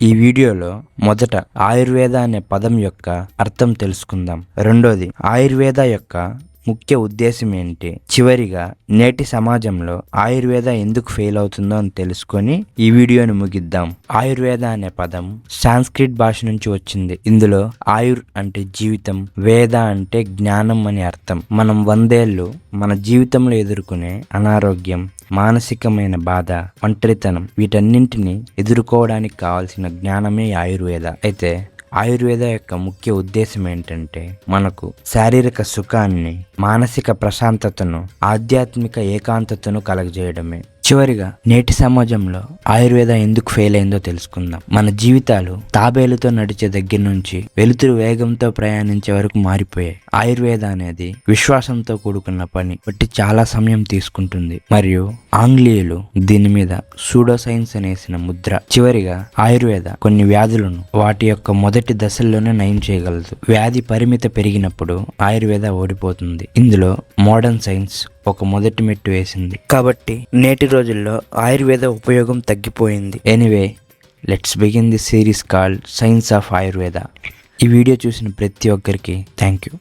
ఈ వీడియోలో మొదట ఆయుర్వేద అనే పదం యొక్క అర్థం తెలుసుకుందాం. రెండోది ఆయుర్వేద యొక్క ముఖ్య ఉద్దేశం ఏంటి, చివరిగా నేటి సమాజంలో ఆయుర్వేద ఎందుకు ఫెయిల్ అవుతుందో అని తెలుసుకొని ఈ వీడియోని ముగిద్దాం. ఆయుర్వేద అనే పదం సాంస్క్రిట్ భాష నుంచి వచ్చింది. ఇందులో ఆయుర్ అంటే జీవితం, వేద అంటే జ్ఞానం అని అర్థం. మనం 100 ఏళ్ళు మన జీవితంలో ఎదుర్కొనే అనారోగ్యం, మానసికమైన బాధ, ఒంటరితనం వీటన్నింటినీ ఎదుర్కోవడానికి కావాల్సిన జ్ఞానమే ఆయుర్వేద. అయితే ఆయుర్వేద యొక్క ముఖ్య ఉద్దేశం ఏంటంటే మనకు శారీరక సుఖాన్ని, మానసిక ప్రశాంతతను, ఆధ్యాత్మిక ఏకాంతతను కలగజేయడమే. చివరిగా నేటి సమాజంలో ఆయుర్వేద ఎందుకు ఫెయిల్ అయిందో తెలుసుకుందాం. మన జీవితాలు తాబేలుతో నడిచే దగ్గర నుంచి వెలుతురు వేగంతో ప్రయాణించే వరకు మారిపోయాయి. ఆయుర్వేద అనేది విశ్వాసంతో కూడుకున్న పని బట్టి చాలా సమయం తీసుకుంటుంది మరియు ఆంగ్లేయులు దీని మీద సూడో సైన్స్ అనేసిన ముద్ర. చివరిగా ఆయుర్వేద కొన్ని వ్యాధులను వాటి యొక్క మొదటి దశల్లోనే నయం చేయగలదు. వ్యాధి పరిమితి పెరిగినప్పుడు ఆయుర్వేద ఓడిపోతుంది. ఇందులో మోడర్న్ సైన్స్ ఒక మొదటి మెట్టు వేసింది. కాబట్టి నేటి రోజుల్లో ఆయుర్వేద ఉపయోగం తగ్గిపోయింది. Anyway, let's begin the series called science of Ayurveda. ఈ వీడియో చూసిన ప్రతి ఒక్కరికి థ్యాంక్ యూ.